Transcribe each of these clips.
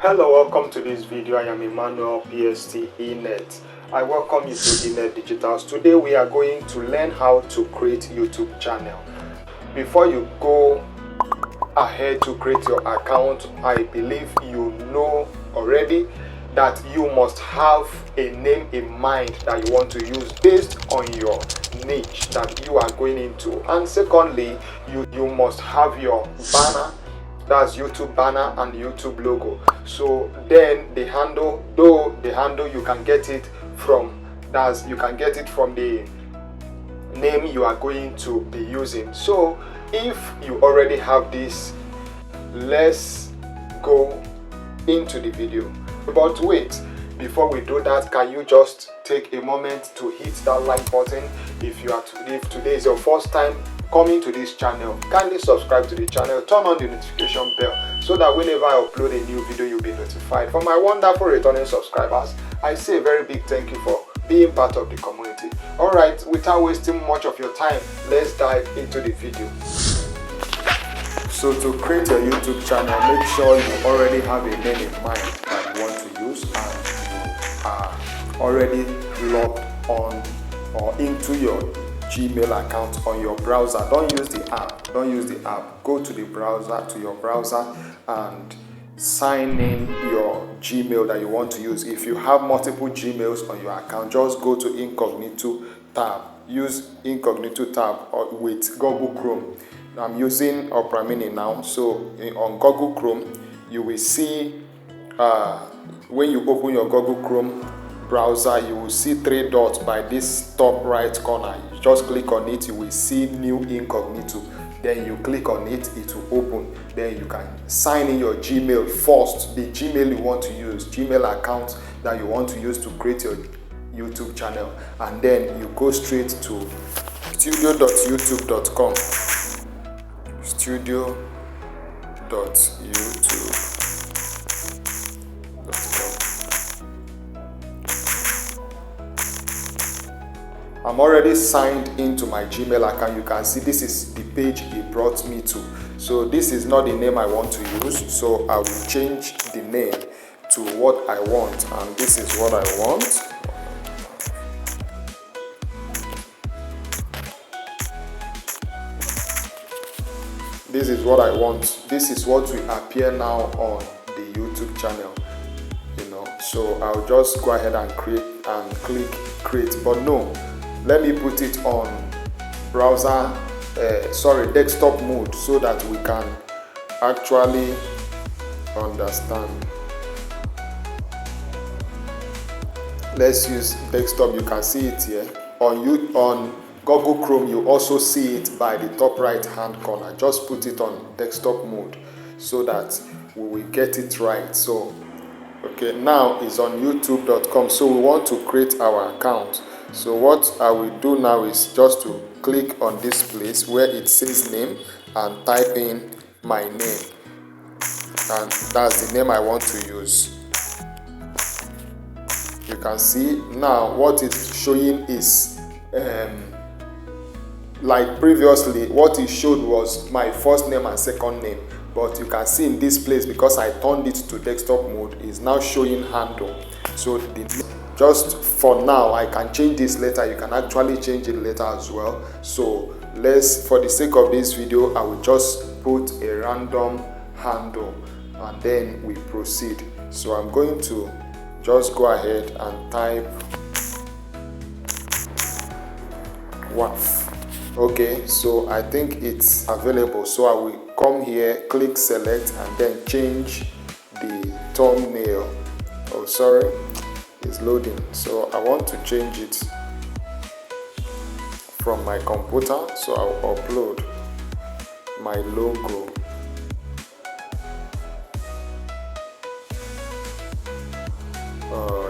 Hello, welcome to this video. I am Emmanuel PST Enet. I welcome you to Enet Digitals. Today we are going to learn how to create YouTube channel. Before you go ahead to create your account, I believe you know already that you must have a name in mind that you want to use based on your niche that you are going into. And secondly, you must have your banner, that's YouTube banner and YouTube logo. So then the handle, though the handle you can get it from, you can get it from the name you are going to be using. So if you already have this, let's go into the video. But wait, before we do that, can you just take a moment to hit that like button? If today is your first time coming to this channel, kindly subscribe to the channel, turn on the notification bell so that whenever I upload a new video, you'll be notified. For my wonderful returning subscribers, I say a very big thank you for being part of the community. Alright, without wasting much of your time, let's dive into the video. So to create your YouTube channel, make sure you already have a name in mind that you want to use and you are already logged on or into your Gmail account on your browser. Don't use the app. Go to the browser, to your browser, and sign in your Gmail that you want to use. If you have multiple Gmails on your account, just go to incognito tab. Use incognito tab with Google Chrome. I'm using Opera Mini now, so on Google Chrome you will see when you open your Google Chrome browser, you will see 3 dots by this top right corner. You just click on it, you will see new incognito. Then you click on it, it will open. Then you can sign in your Gmail first, the Gmail you want to use, Gmail account that you want to use to create your YouTube channel, and then you go straight to studio.youtube.com. studio.youtube.com. I'm already signed into my Gmail account. You can see this is the page it brought me to. So this is not the name I want to use, so I will change the name to what I want, and this is what I want. This is what I want. This is what will appear now on the YouTube channel. So I'll just go ahead and create and click create. But no, let me put it on desktop mode so that we can actually understand. Let's use desktop. You can see it here on Google Chrome. You also see it by the top right hand corner. Just put it on desktop mode so that we will get it right. So okay, now it's on youtube.com. So we want to create our account. So what I will do now is just to click on this place where it says name and type in my name, and that's the name I want to use. You can see now what it's showing is like previously what it showed was my first name and second name, but you can see in this place, because I turned it to desktop mode, is now showing handle. So just for now, I can change this later. You can actually change it later as well. So for the sake of this video, I will just put a random handle and then we proceed. So I'm going to just go ahead and type WAF. Okay, so I think it's available. So I will come here, click select, and then change the thumbnail. Oh, sorry, it's loading. So I want to change it from my computer. So I'll upload my logo.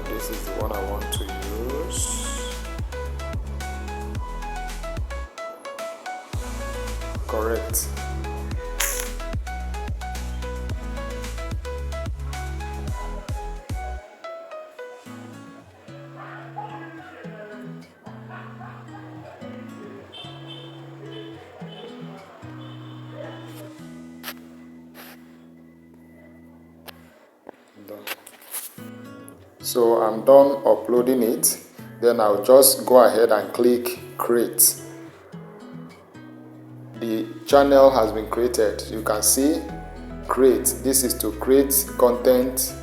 This is the one I want to use. Correct. Done. So I'm done uploading it. Then I'll just go ahead and click create. The channel has been created. You can see create. This is to create content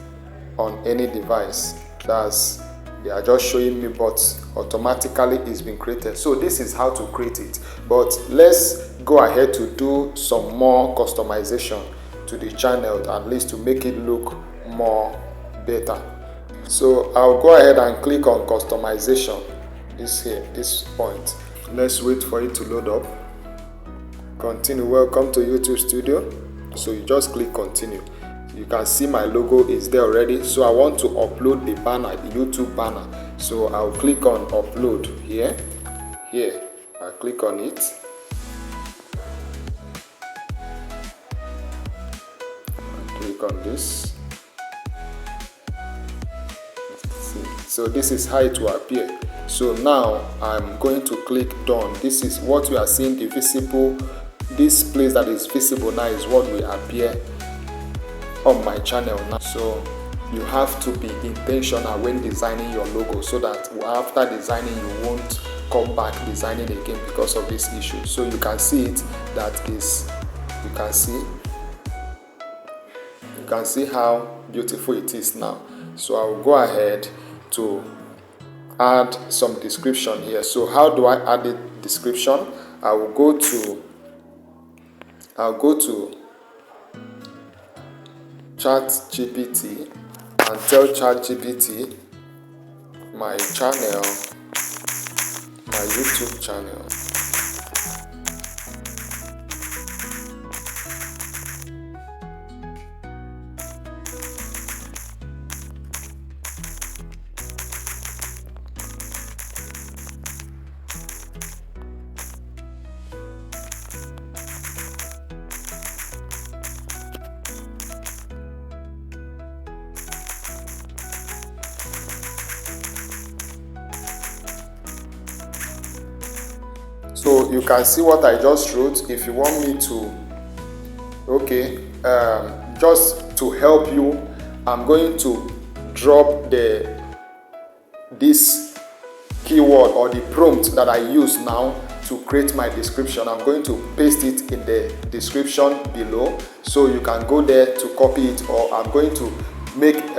on any device. They are just showing me, but automatically it's been created. So this is how to create it. But let's go ahead to do some more customization to the channel, at least to make it look more better. So I'll go ahead and click on customization. This point. Let's wait for it to load up. Continue. Welcome to YouTube Studio. So you just click continue. You can see my logo is there already. So I want to upload the banner, the YouTube banner. So I'll click on upload here. I click on it. Click on this. So this is how it will appear. So now I'm going to click done. This is what we are seeing, the visible. This place that is visible now is what will appear on my channel now. So you have to be intentional when designing your logo, so that after designing you won't come back designing again because of this issue. So you can see it, you can see how beautiful it is now. So I will go ahead to add some description here. So how do I add the description? I will go to ChatGPT and tell ChatGPT my YouTube channel. So you can see what I just wrote. If you want me to, just to help you, I'm going to drop this keyword or the prompt that I use now to create my description. I'm going to paste it in the description below, so you can go there to copy it, or I'm going to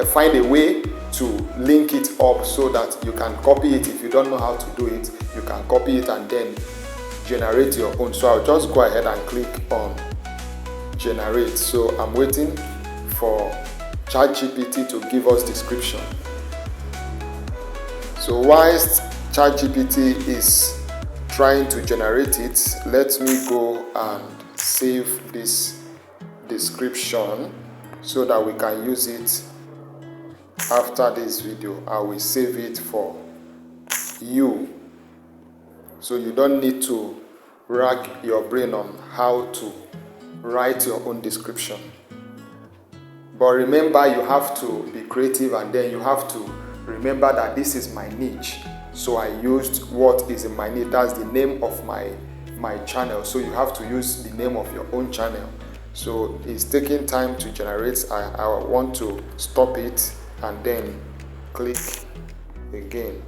find a way to link it up so that you can copy it. If you don't know how to do it, you can copy it and then generate your own. So I'll just go ahead and click on generate. So I'm waiting for ChatGPT to give us description. So whilst ChatGPT is trying to generate it, let me go and save this description so that we can use it after this video. I will save it for you, so you don't need to rack your brain on how to write your own description. But remember, you have to be creative, and then you have to remember that this is my niche. So I used what is in my niche. That's the name of my channel. So you have to use the name of your own channel. So it's taking time to generate. I want to stop it and then click again.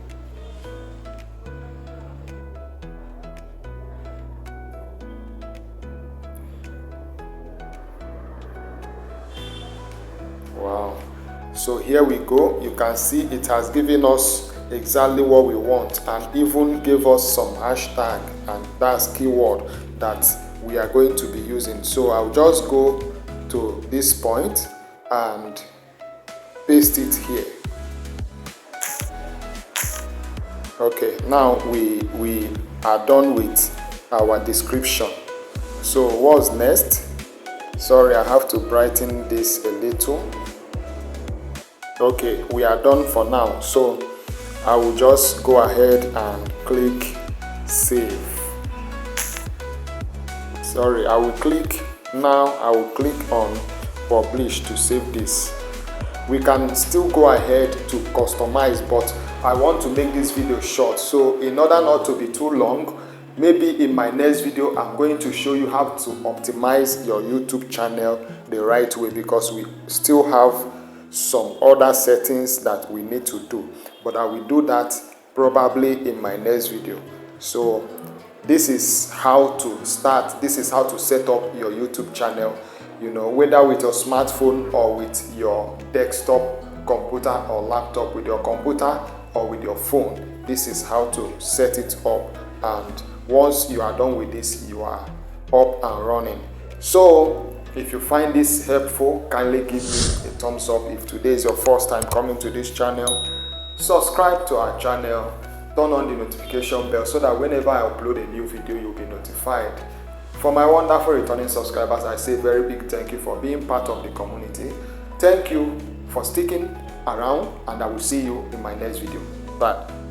Wow. So here we go. You can see it has given us exactly what we want, and even gave us some hashtag, and that's keyword that we are going to be using. So I'll just go to this point and paste it here. Okay, now we are done with our description. So what's next? Sorry, I have to brighten this a little. Okay, we are done for now. So I will just go ahead and click save. Sorry, I will click on publish to save this. We can still go ahead to customize, but I want to make this video short. So in order not to be too long, maybe in my next video I'm going to show you how to optimize your YouTube channel the right way, because we still have some other settings that we need to do, but I will do that probably in my next video. So this is how to start, this is how to set up your YouTube channel, you know, whether with your smartphone or with your desktop computer or laptop, with your computer or with your phone. This is how to set it up, and once you are done with this, you are up and running. So if you find this helpful, kindly give me a thumbs up. If today is your first time coming to this channel, subscribe to our channel, turn on the notification bell so that whenever I upload a new video, you'll be notified. For my wonderful returning subscribers, I say very big thank you for being part of the community. Thank you for sticking around, and I will see you in my next video. Bye.